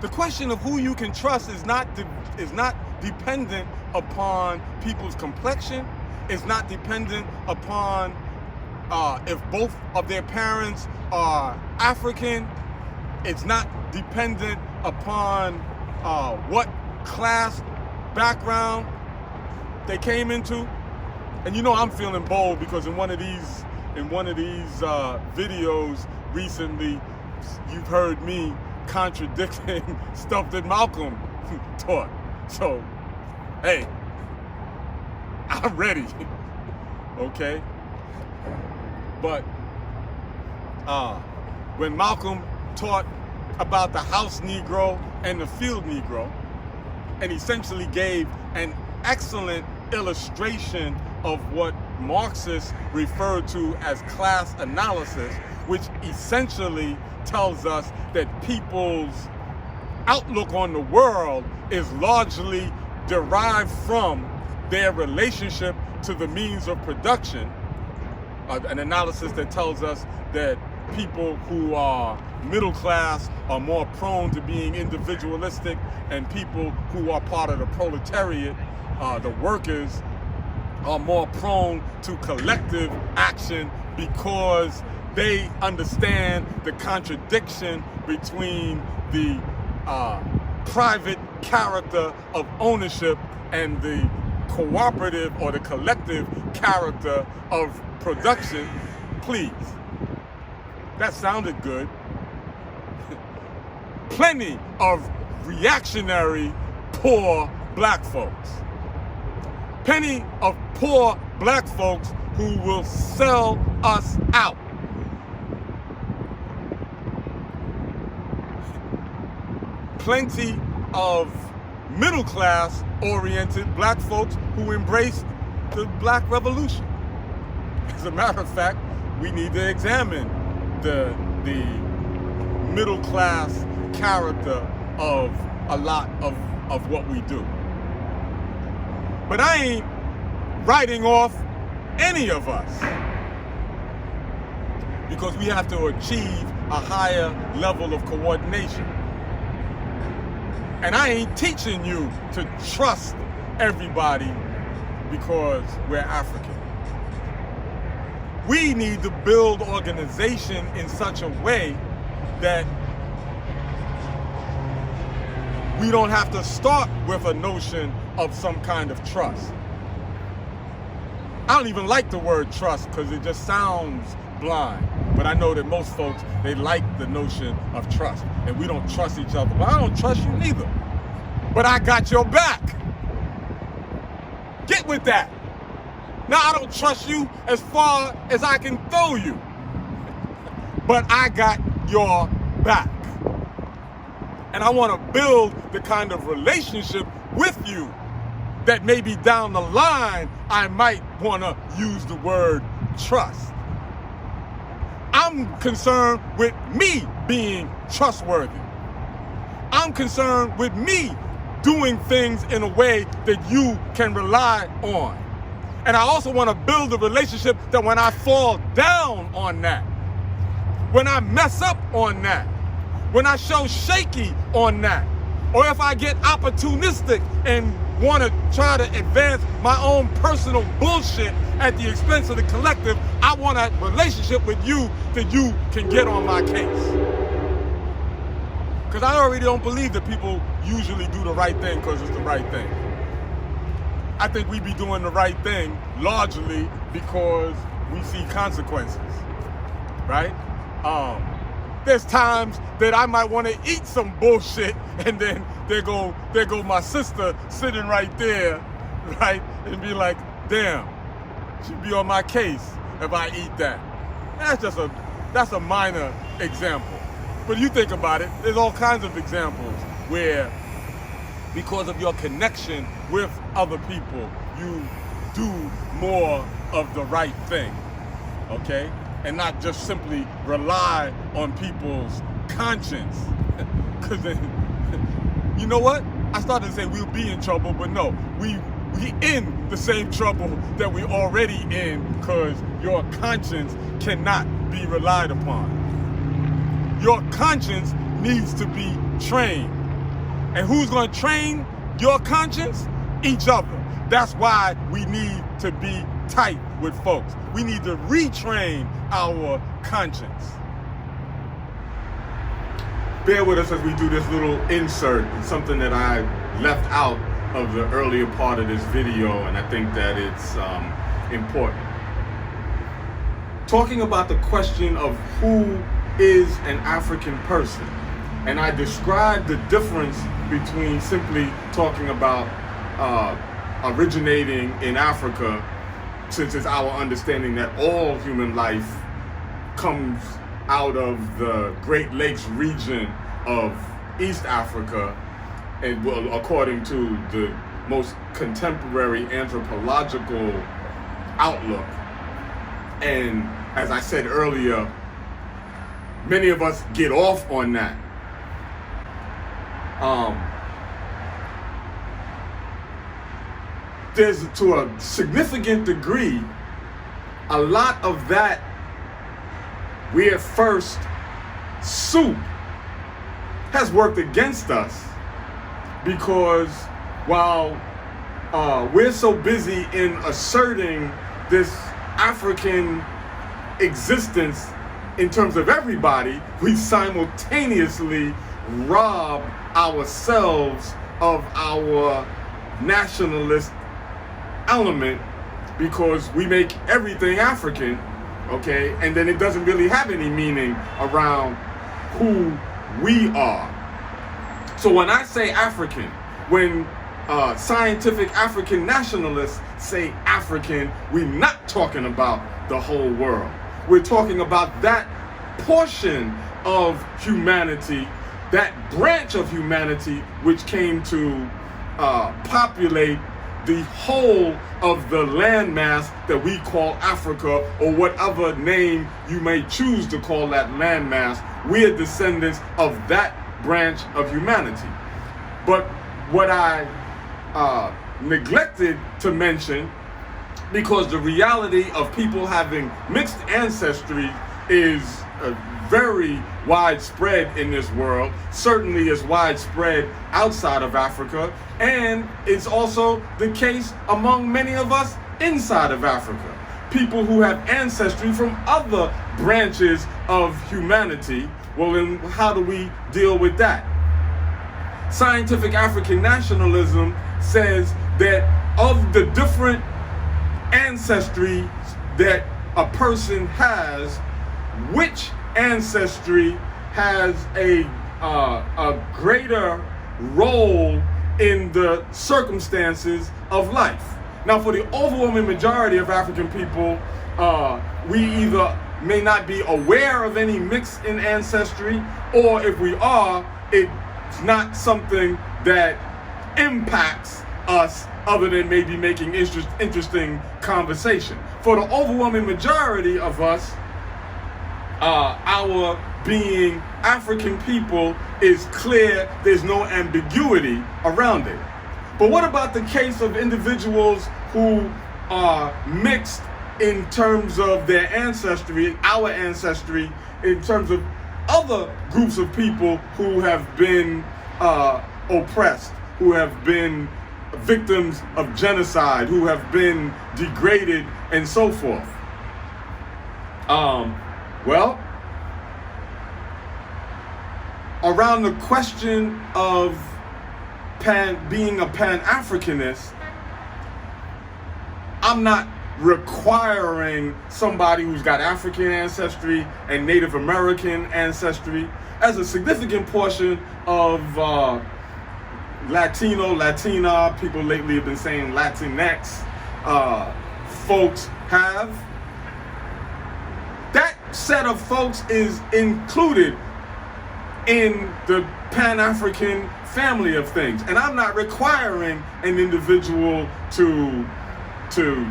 The question of who you can trust is not dependent upon people's complexion. It's not dependent upon if both of their parents are African. It's not dependent upon what class background they came into. And you know I'm feeling bold because in one of these videos recently, you've heard me contradicting stuff that Malcolm taught. So, hey, I'm ready. Okay? But when Malcolm taught about the house Negro and the field Negro, and essentially gave an excellent illustration of what Marxists refer to as class analysis, which essentially tells us that people's outlook on the world is largely derived from their relationship to the means of production. An analysis that tells us that people who are middle class are more prone to being individualistic, and people who are part of the proletariat, the workers, are more prone to collective action because they understand the contradiction between the private character of ownership and the cooperative or the collective character of production. Please. That sounded good. Plenty of reactionary, poor black folks. Plenty of poor black folks who will sell us out. Plenty of middle-class oriented black folks who embraced the Black Revolution. As a matter of fact, we need to examine the middle-class character of a lot of what we do. But I ain't writing off any of us, because we have to achieve a higher level of coordination. And I ain't teaching you to trust everybody because we're African. We need to build organization in such a way that we don't have to start with a notion of some kind of trust. I don't even like the word trust because it just sounds blind. But I know that most folks, they like the notion of trust. And we don't trust each other. Well, I don't trust you neither. But I got your back. Get with that. Now, I don't trust you as far as I can throw you. But I got your back. And I want to build the kind of relationship with you that maybe down the line I might want to use the word trust. I'm concerned with me being trustworthy. I'm concerned with me doing things in a way that you can rely on. And I also want to build a relationship that when I fall down on that, when I mess up on that, when I show shaky on that, or if I get opportunistic and want to try to advance my own personal bullshit at the expense of the collective, I want a relationship with you that you can get on my case. Because I already don't believe that people usually do the right thing because it's the right thing. I think we be doing the right thing largely because we see consequences, right? There's times that I might want to eat some bullshit, and then there go my sister sitting right there, right? And be like, damn, she'd be on my case if I eat that. That's a minor example. But you think about it, there's all kinds of examples where because of your connection with other people, you do more of the right thing, okay? And not just simply rely on people's conscience. Because then, you know what? I started to say we'll be in trouble, but no, we in the same trouble that we already in, because your conscience cannot be relied upon. Your conscience needs to be trained. And who's going to train your conscience? Each other. That's why we need to be tight with folks. We need to retrain our conscience. Bear with us as we do this little insert. It's something that I left out of the earlier part of this video, and I think that it's important. Talking about the question of who is an African person. And I described the difference between simply talking about originating in Africa, since it's our understanding that all human life comes out of the Great Lakes region of East Africa, and well, according to the most contemporary anthropological outlook. And as I said earlier, many of us get off on that. There's, to a significant degree, a lot of that we're first soup has worked against us, because while we're so busy in asserting this African existence in terms of everybody, we simultaneously rob ourselves of our nationalist element, because we make everything African, okay, and then it doesn't really have any meaning around who we are. So when I say African, when scientific African nationalists say African, we're not talking about the whole world. We're talking about that portion of humanity, that branch of humanity which came to populate the whole of the landmass that we call Africa, or whatever name you may choose to call that landmass. We are descendants of that branch of humanity. But what I neglected to mention, because the reality of people having mixed ancestry is very widespread in this world, certainly is widespread outside of Africa, and it's also the case among many of us inside of Africa. People who have ancestry from other branches of humanity. Well, then how do we deal with that? Scientific African nationalism says that of the different ancestry that a person has, which ancestry has a greater role in the circumstances of life. Now, for the overwhelming majority of African people, we either may not be aware of any mix in ancestry, or if we are, it's not something that impacts us other than maybe making interesting conversation. For the overwhelming majority of us, our being African people is clear. There's no ambiguity around it. But what about the case of individuals who are mixed in terms of their ancestry, our ancestry, in terms of other groups of people who have been oppressed, who have been victims of genocide, who have been degraded, and so forth? Well, around the question of being a Pan-Africanist, I'm not requiring somebody who's got African ancestry and Native American ancestry, as a significant portion of Latino, Latina, people lately have been saying Latinx, folks have. That set of folks is included in the Pan-African family of things. And I'm not requiring an individual to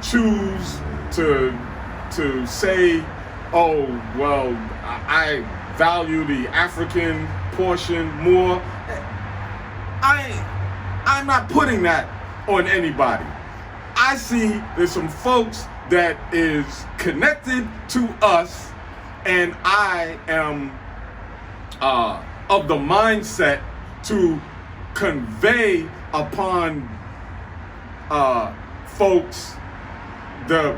choose to say, oh, well, I value the African portion more. I'm not putting that on anybody. I see there's some folks that is connected to us, and I am of the mindset to convey upon folks the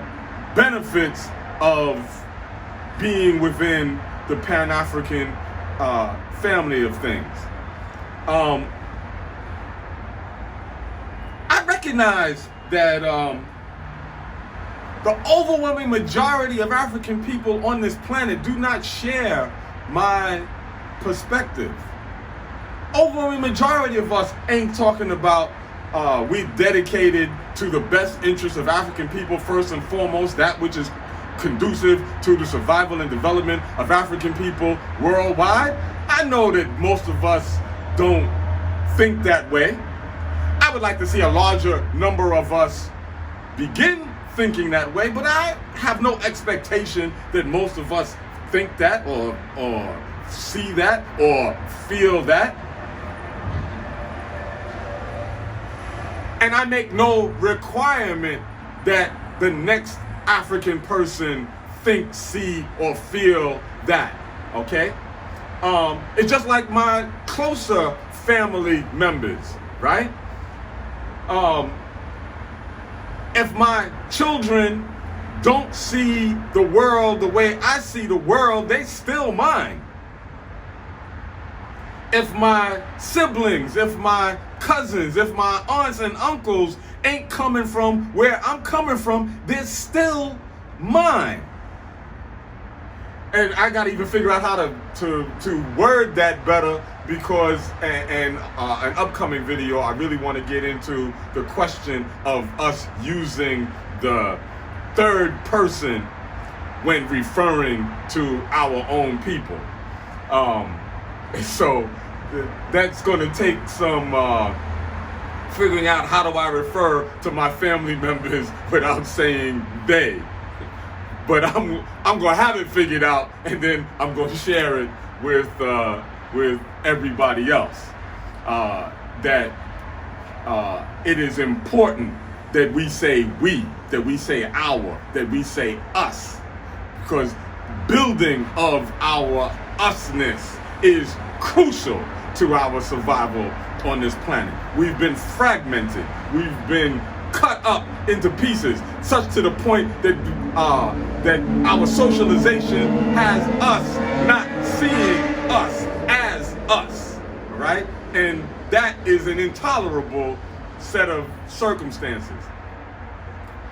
benefits of being within the Pan-African family of things. I recognize that the overwhelming majority of African people on this planet do not share my perspective. Overwhelming majority of us ain't talking about we dedicated to the best interests of African people first and foremost, that which is conducive to the survival and development of African people worldwide. I know that most of us don't think that way. I would like to see a larger number of us begin thinking that way, but I have no expectation that most of us think that or see that or feel that. And I make no requirement that the next African person think, see, or feel that, okay? It's just like my closer family members, right? If my children don't see the world the way I see the world, they still mine. If my siblings, if my cousins, if my aunts and uncles ain't coming from where I'm coming from, they're still mine. And I gotta even figure out how to word that better, because in an upcoming video I really want to get into the question of us using the third person when referring to our own people. So that's going to take some figuring out how do I refer to my family members without saying they. But I'm going to have it figured out, and then I'm going to share it with everybody else. That it is important that we say we, that we say our, that we say us, because building of our usness is crucial to our survival on this planet. We've been fragmented. We've been cut up into pieces, such to the point that that our socialization has us not seeing us as us, all right? And that is an intolerable set of circumstances.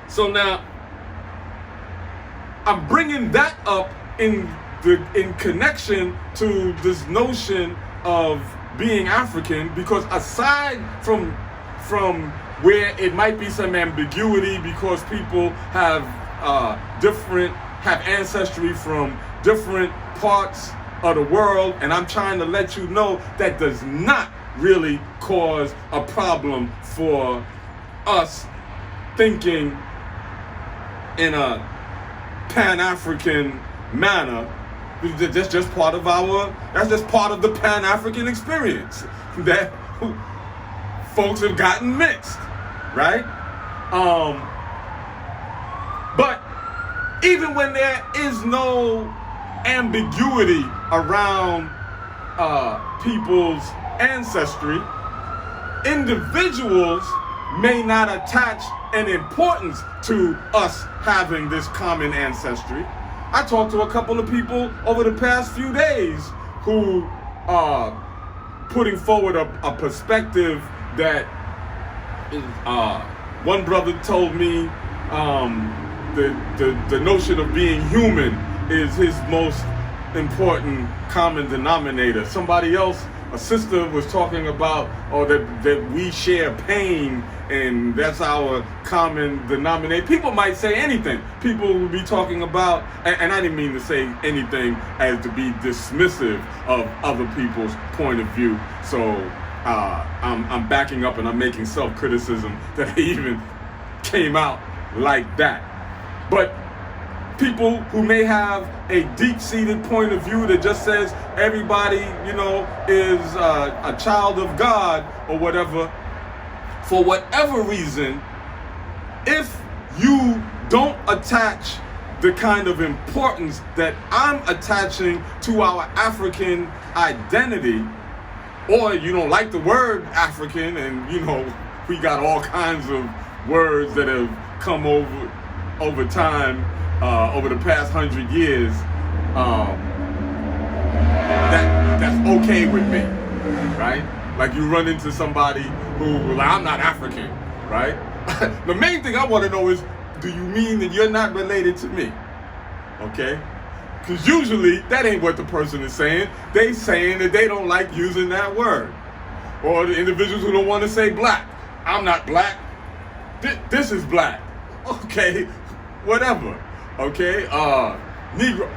So now, I'm bringing that up in connection to this notion of being African, because aside from where it might be some ambiguity because people have have ancestry from different parts of the world, and I'm trying to let you know that does not really cause a problem for us thinking in a Pan-African manner. That's just part of the Pan-African experience that folks have gotten mixed, right? But even when there is no ambiguity around people's ancestry, individuals may not attach an importance to us having this common ancestry. I talked to a couple of people over the past few days who are putting forward a perspective that one brother told me the notion of being human is his most important common denominator. Somebody else, a sister, was talking about that we share pain, and that's our common denominator. People might say anything. People will be talking about, and I didn't mean to say anything as to be dismissive of other people's point of view. So I'm backing up and I'm making self-criticism that I even came out like that. But people who may have a deep-seated point of view that just says everybody, is a child of God or whatever, for whatever reason, if you don't attach the kind of importance that I'm attaching to our African identity, Or you don't like the word African, and we got all kinds of words that have come over time, over the past 100 years. That's okay with me, right? Like you run into somebody who, like, I'm not African, right? The main thing I want to know is, do you mean that you're not related to me? Okay? Because usually that ain't what the person is saying. They saying that they don't like using that word. Or the individuals who don't want to say black. I'm not black. This is black. Okay, whatever. Okay, Negro.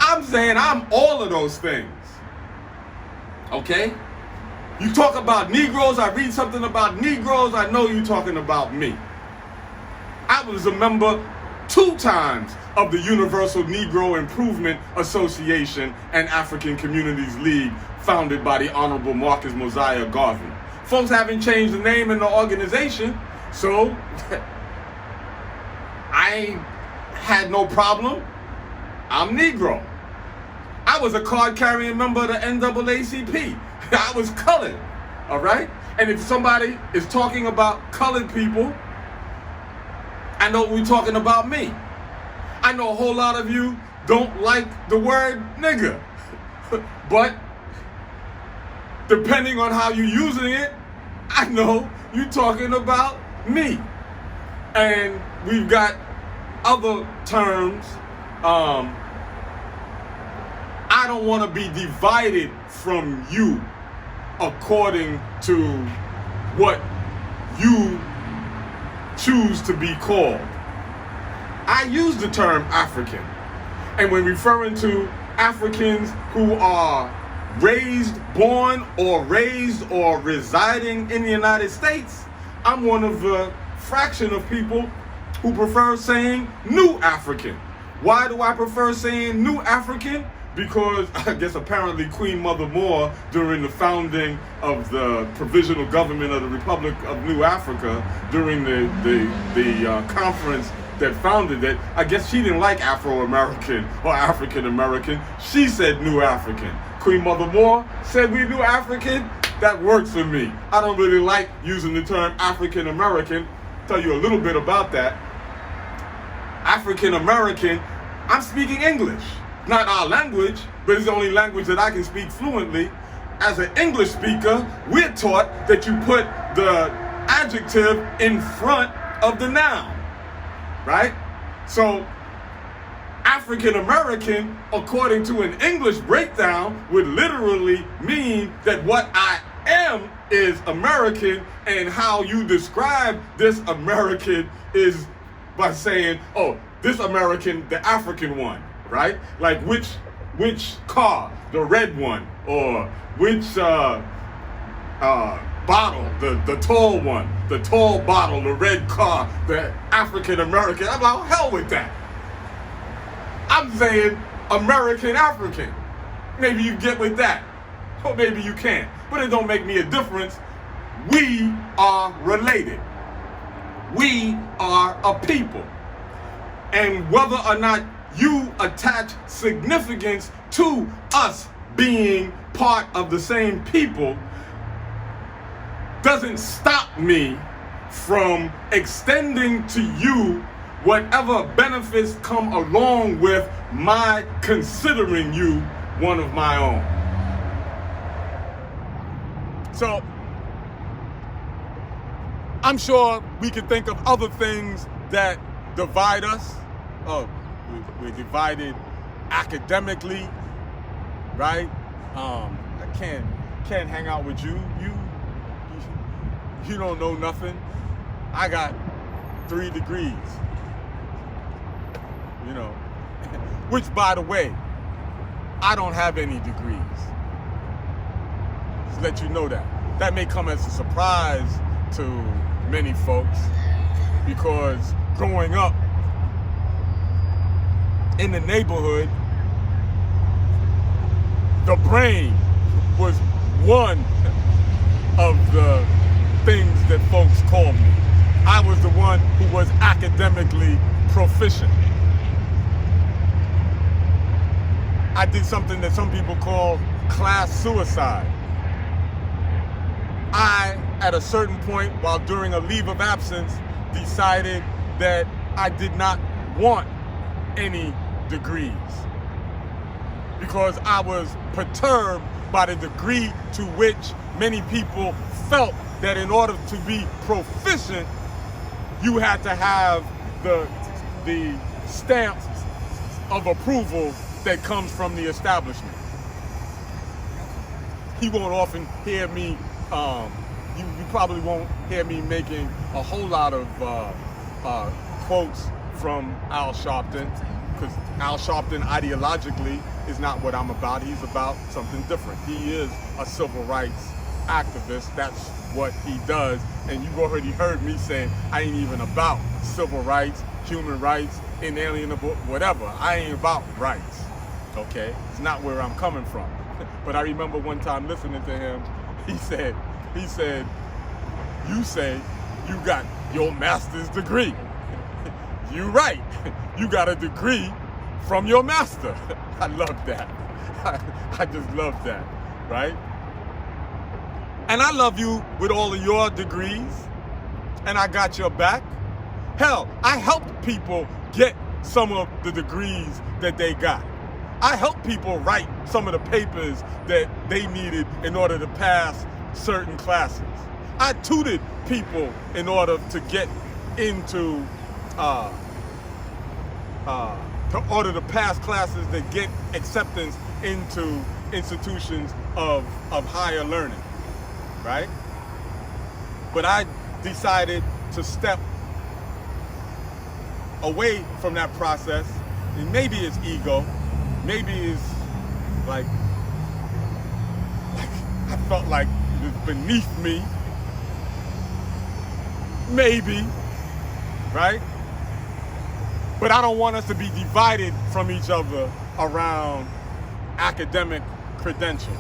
I'm saying I'm all of those things. Okay? You talk about Negroes, I read something about Negroes, I know you're talking about me. I was a member 2 times of the Universal Negro Improvement Association and African Communities League, founded by the Honorable Marcus Mosiah Garvey. Folks haven't changed the name in the organization, so I had no problem. I'm Negro. I was a card-carrying member of the NAACP. I was colored, all right? And if somebody is talking about colored people, I know we're talking about me. I know a whole lot of you don't like the word nigger, but depending on how you're using it, I know you're talking about me. And we've got other terms. I don't want to be divided from you according to what you choose to be called. I use the term African, and when referring to Africans who are born or raised or residing in the United States, I'm one of a fraction of people who prefer saying New African. Why do I prefer saying New African? Because I guess apparently Queen Mother Moore, during the founding of the provisional government of the Republic of New Africa, during the conference that founded it, I guess she didn't like Afro-American or African-American. She said New African. Queen Mother Moore said we New African. That works for me. I don't really like using the term African-American. Tell you a little bit about that. African-American, I'm speaking English. Not our language, but it's the only language that I can speak fluently. As an English speaker, we're taught that you put the adjective in front of the noun, right? So, African American, according to an English breakdown, would literally mean that what I am is American, and how you describe this American is by saying, oh, this American, the African one. Right? Like which car, the red one, or which bottle, the tall one, the tall bottle, the red car, the African American. I'm like, hell with that. I'm saying American African. Maybe you get with that, or maybe you can't. But it don't make me a difference. We are related. We are a people. And whether or not you attach significance to us being part of the same people doesn't stop me from extending to you whatever benefits come along with my considering you one of my own. So, I'm sure we can think of other things that divide us. We're divided academically, right? I can't hang out with you. You don't know nothing. I got 3 degrees, which, by the way, I don't have any degrees. Just let you know that. That may come as a surprise to many folks, because growing up in the neighborhood, the brain was one of the things that folks called me. I was the one who was academically proficient. I did something that some people call class suicide. I, at a certain point, while during a leave of absence, decided that I did not want any degrees because I was perturbed by the degree to which many people felt that in order to be proficient, you had to have the stamp of approval that comes from the establishment. You won't often hear me, you probably won't hear me making a whole lot of quotes from Al Sharpton, because Al Sharpton ideologically is not what I'm about. He's about something different. He is a civil rights activist. That's what he does. And you've already heard me say I ain't even about civil rights, human rights, inalienable, whatever. I ain't about rights, okay? It's not where I'm coming from. But I remember one time listening to him, he said, you say you got your master's degree. You right, you got a degree from your master. I love that. I just love that, right? And I love you with all of your degrees, and I got your back. Hell, I helped people get some of the degrees that they got. I helped people write some of the papers that they needed in order to pass certain classes. I tutored people in order to get into, in order to pass classes that get acceptance into institutions of higher learning, right? But I decided to step away from that process, and maybe it's ego, maybe it's like I felt like it was beneath me, maybe, right? But I don't want us to be divided from each other around academic credentials.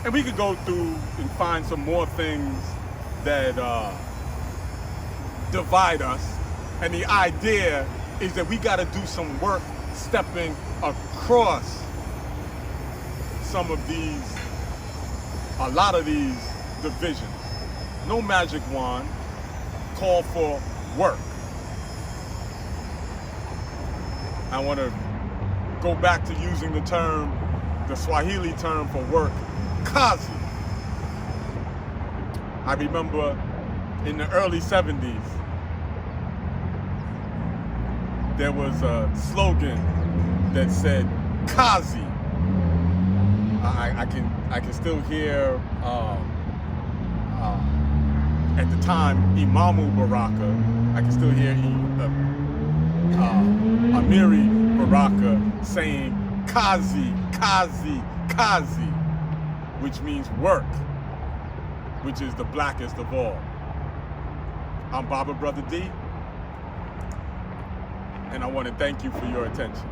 And we could go through and find some more things that divide us. And the idea is that we got to do some work stepping across some of these, a lot of these divisions. No magic wand, call for work. I want to go back to using the term, the Swahili term for work, kazi. I remember in the early 70s, there was a slogan that said kazi. I can still hear at the time Imamu Baraka. I can still hear Amiri Baraka saying kazi, kazi, kazi, which means work, which is the blackest of all. I'm Baba Brother D, and I want to thank you for your attention.